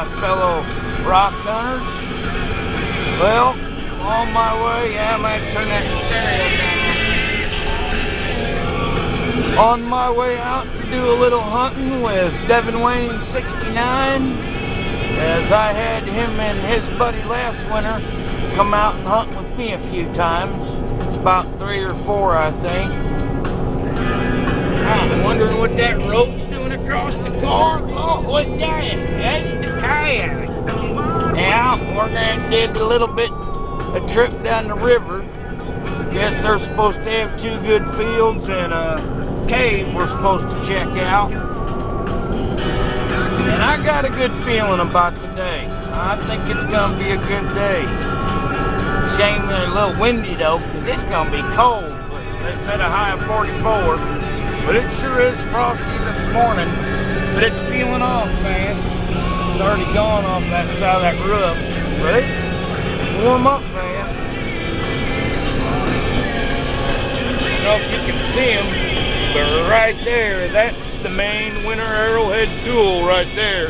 my fellow rock hunters. Well, on my way, yeah, I might turn that stereo down. On my way out to do a little hunting with Devonwayne69, as I had him and his buddy last winter come out and hunt with me a few times, about 3 or 4, I think. I'm wondering what that rope's doing across the car. Oh, what's that? That's the kayak. Now, we're going to do a little bit a trip down the river. Guess they're supposed to have 2 good fields and a cave we're supposed to check out. And I got a good feeling about today. I think it's going to be a good day. Shame they're a little windy though, because it's going to be cold. But they said a high of 44. But it sure is frosty this morning. But it's feeling off fast. It's already gone off that side of that roof. But it's warm up fast. I don't know if you can see them, but right there, that's the main winter Arrowhead tool right there.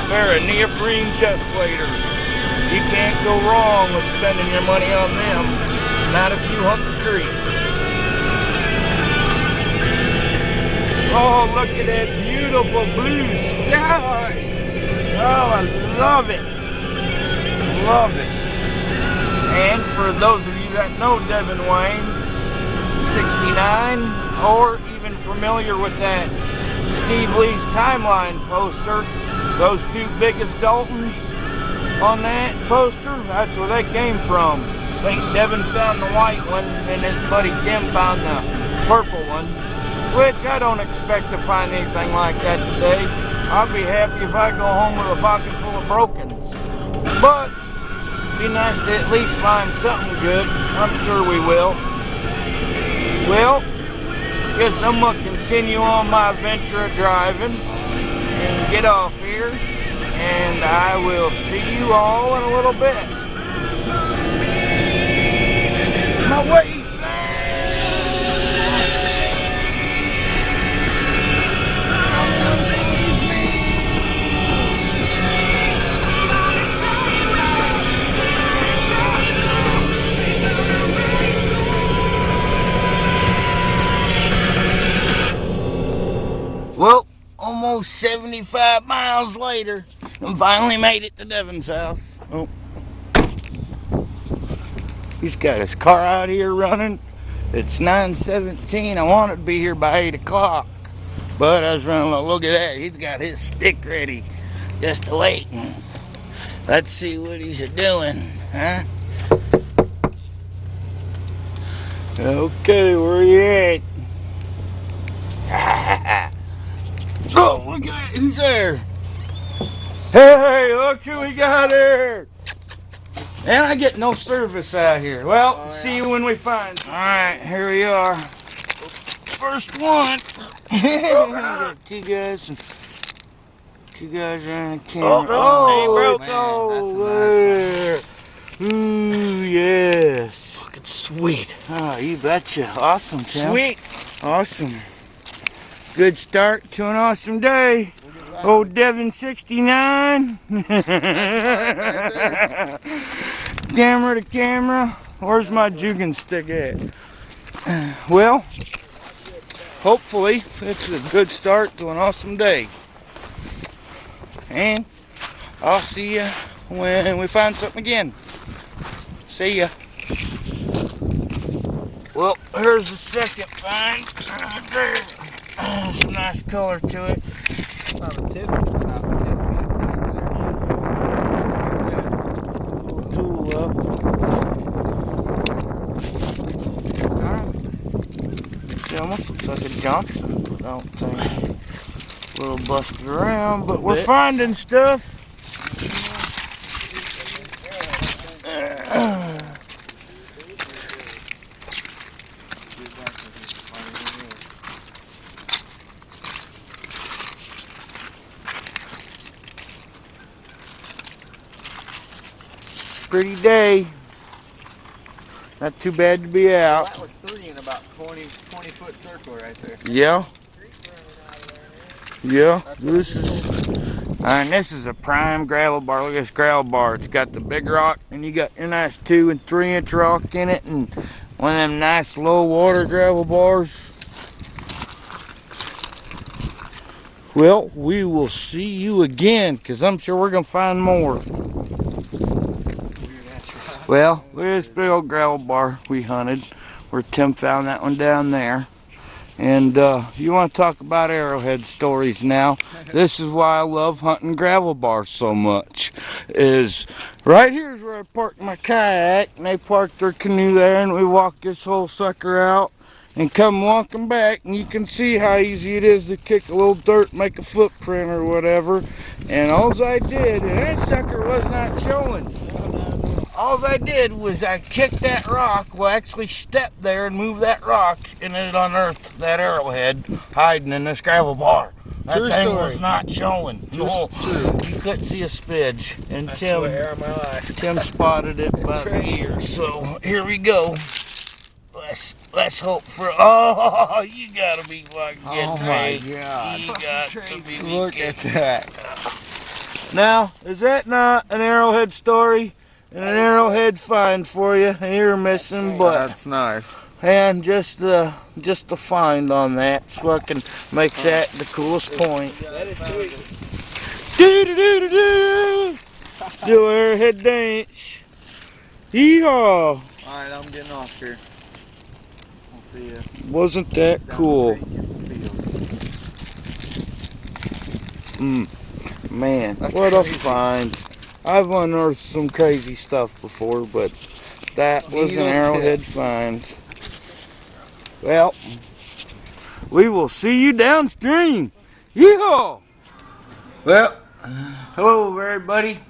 They're a neoprene chest waders. You can't go wrong with spending your money on them. Not if you hunt the creek. Oh, look at that beautiful blue sky. Oh, I love it. Love it. And for those of you that know Devonwayne69, or even familiar with that Steve Lee's timeline poster, those 2 biggest Daltons on that poster, that's where they came from. I think Devin found the white one, and his buddy Tim found the purple one, which I don't expect to find anything like that today. I'll be happy if I go home with a pocket full of brokens. But it'd be nice to at least find something good. I'm sure we will. Well, guess I'm going to continue on my adventure of driving and get off here. And I will see you all in a little bit. My way. Well, almost 75 miles later, I finally made it to Devon's house. Oh. He's got his car out here running. It's 9:17. I wanted to be here by 8 o'clock. But I was running, look at that. He's got his stick ready. Just waiting. Let's see what he's doing, huh? Okay, where you at? Oh, look at it. Who's there? Hey, look who we got here. And I get no service out here. Well, see you when we find some. Alright, here we are. First one. Got 2 guys around the camera. Ooh, yes. Fucking sweet. Oh, you betcha. Awesome, Tim. Sweet. Awesome. Good start to an awesome day. Old Devon69. Camera to camera. Where's my jugging stick at? Well, hopefully it's a good start to an awesome day. And I'll see you when we find something again. See ya. Well, here's the second find. Right there. Some nice color to it. Tool up. It almost looks like a Johnson. I don't think. A little busted around, but we're finding stuff. Pretty day. Not too bad to be out. Well, that was 3 in about 20-foot circle right there. Yeah. Yeah. This is And this is a prime gravel bar. Look at this gravel bar. It's got the big rock, and you got your nice 2 and 3 inch rock in it, and one of them nice low water gravel bars. Well, we will see you again, because I'm sure we're going to find more. Well, look at this big old gravel bar we hunted, where Tim found that one down there. And you want to talk about arrowhead stories now. This is why I love hunting gravel bars so much. Is right here is where I parked my kayak, and they parked their canoe there, and we walked this whole sucker out and come walking back, and you can see how easy it is to kick a little dirt, make a footprint or whatever. And all I did, and that sucker was not showing. All I did was I kicked that rock, well actually stepped there and moved that rock, and it unearthed that arrowhead hiding in this gravel bar. That thing was not showing. You couldn't see a spidge. And Tim spotted it about a year. So here we go. Let's hope for. Oh, you gotta be fucking kidding me. Oh my God! You got to be Look kidding. at that. Now, is that not an arrowhead story? And an arrowhead find for you, and you're missing, but That's nice. and just the find on that fucking makes that the coolest point. That is sweet. Do do do do do. Do arrowhead dance. Yeehaw! Alright, I'm getting off here. I'll see ya. Wasn't that cool? Man, That's what crazy. a find. I've unearthed some crazy stuff before, but that was an arrowhead find. Well, we will see you downstream. Yeehaw! Well, hello everybody.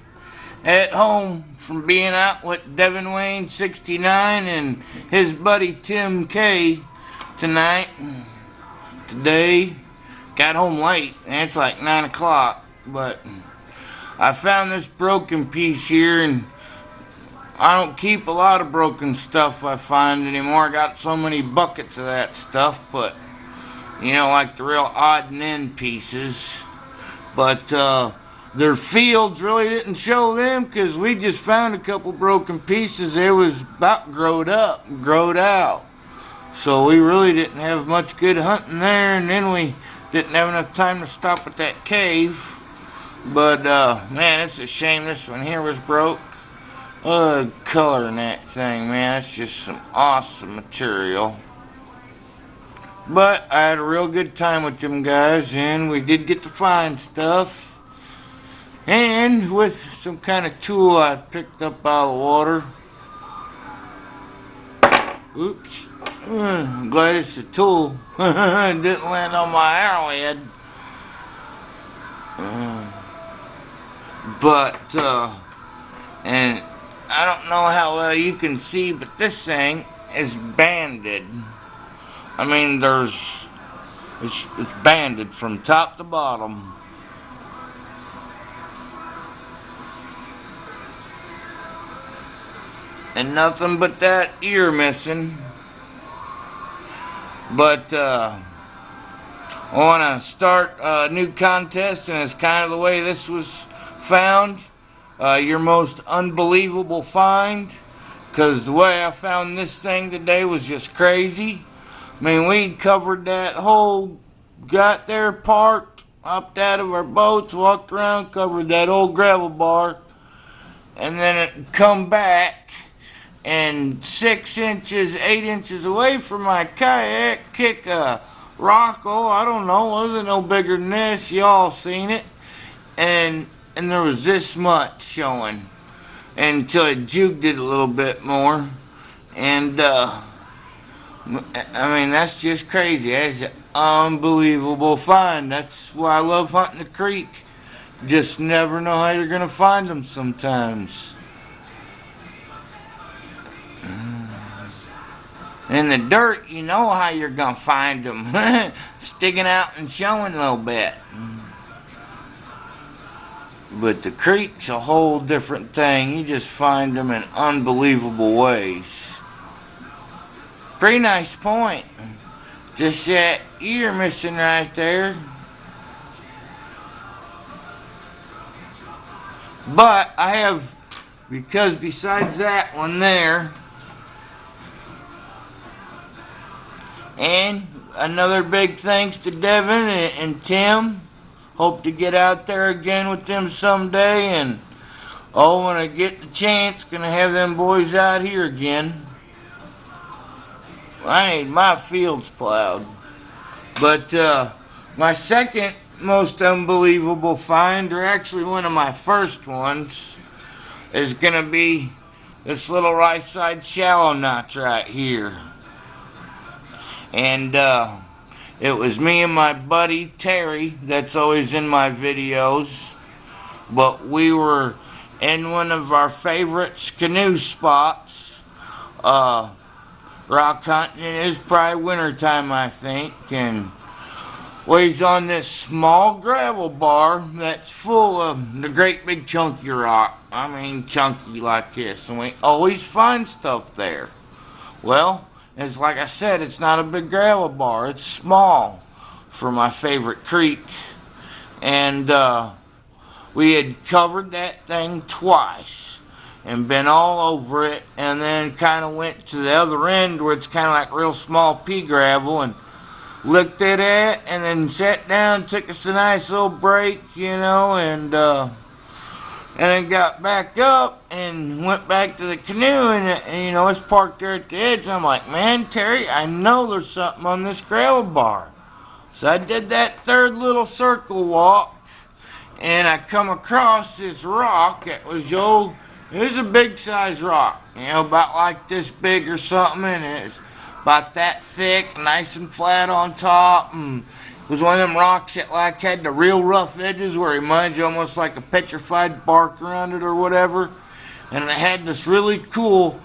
At home from being out with Devonwayne69 and his buddy Tim K tonight. Today, got home late, and it's like 9 o'clock, but I found this broken piece here, and I don't keep a lot of broken stuff I find anymore. I got so many buckets of that stuff, but you know, like the real odd and end pieces. But their fields really didn't show them, because we just found a couple broken pieces. It was about growed out. So we really didn't have much good hunting there, and then we didn't have enough time to stop at that cave. But, man, it's a shame this one here was broke. Color in that thing, man. It's just some awesome material. But I had a real good time with them guys, and we did get to find stuff. And with some kind of tool I picked up out of the water. Oops. I'm glad it's a tool. It didn't land on my arrowhead. And I don't know how well you can see, but this thing is banded. I mean, it's banded from top to bottom. And nothing but that ear missing. But I want to start a new contest, and it's kind of the way this was found. Your most unbelievable find, because the way I found this thing today was just crazy. I mean, we covered that whole, got there, parked, hopped out of our boats, walked around, covered that old gravel bar, and then it come back, and 6 inches, 8 inches away from my kayak, kick a rock, I don't know, wasn't no bigger than this, y'all seen it, and there was this much showing until it juked it a little bit more. And I mean, that's just crazy. That's an unbelievable find. That's why I love hunting the creek. Just never know how you're gonna find them sometimes. In the dirt, you know how you're gonna find them. Sticking out and showing a little bit. But the creek's a whole different thing. You just find them in unbelievable ways. Pretty nice point. Just that ear missing right there. But I have, because besides that one there, and another big thanks to Devin and Tim. Hope to get out there again with them someday, and when I get the chance, gonna have them boys out here again. I need my fields plowed. But my second most unbelievable find, or actually one of my first ones, is gonna be this little right side shallow notch right here. And it was me and my buddy Terry, that's always in my videos, but we were in one of our favorite canoe spots, rock hunting. It is probably winter time, I think, and we's on this small gravel bar that's full of the great big chunky rock. I mean chunky like this, and we always find stuff there. Well, it's like I said, it's not a big gravel bar, it's small for my favorite creek. And we had covered that thing twice and been all over it, and then kind of went to the other end where it's kind of like real small pea gravel, and looked at it, and then sat down, took us a nice little break, you know, and then got back up and went back to the canoe, and you know, it's parked there at the edge. I'm like, man, Terry, I know there's something on this gravel bar. So I did that third little circle walk, and I come across this rock that was it was a big size rock, you know, about like this big or something, and it's about that thick, nice and flat on top, and it was one of them rocks that like had the real rough edges where it reminds you almost like a petrified bark around it or whatever, and it had this really cool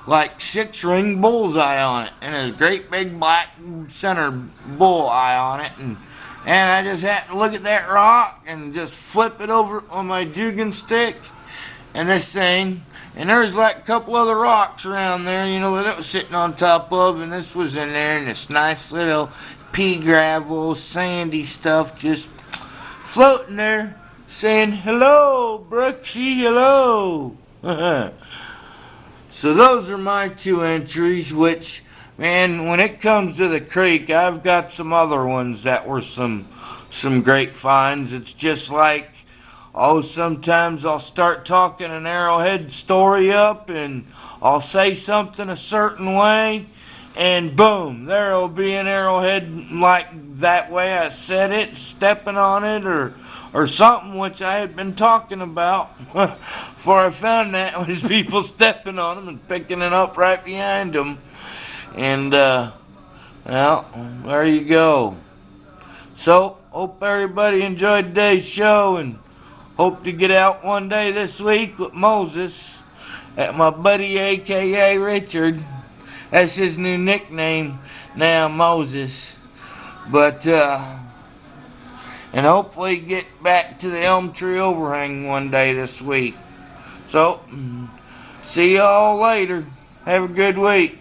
like 6-ring bullseye on it, and a great big black center bull eye on it, and I just happened to look at that rock and just flip it over on my jugging stick, and this thing, and there was like a couple other rocks around there, you know, that it was sitting on top of, and this was in there, and this nice little pea gravel, sandy stuff just floating there, saying, hello, Brooksy, hello. So those are my two entries, which, man, when it comes to the creek, I've got some other ones that were some great finds. It's just like, sometimes I'll start talking an Arrowhead story up, and I'll say something a certain way, and boom, there'll be an Arrowhead like that way I said it, stepping on it, or something which I had been talking about before I found that was people stepping on them and picking it up right behind them. And, well, there you go. So, hope everybody enjoyed today's show, and hope to get out one day this week with Moses at my buddy a.k.a. Richard. That's his new nickname now, Moses. But, and hopefully get back to the elm tree overhang one day this week. So, see y'all later. Have a good week.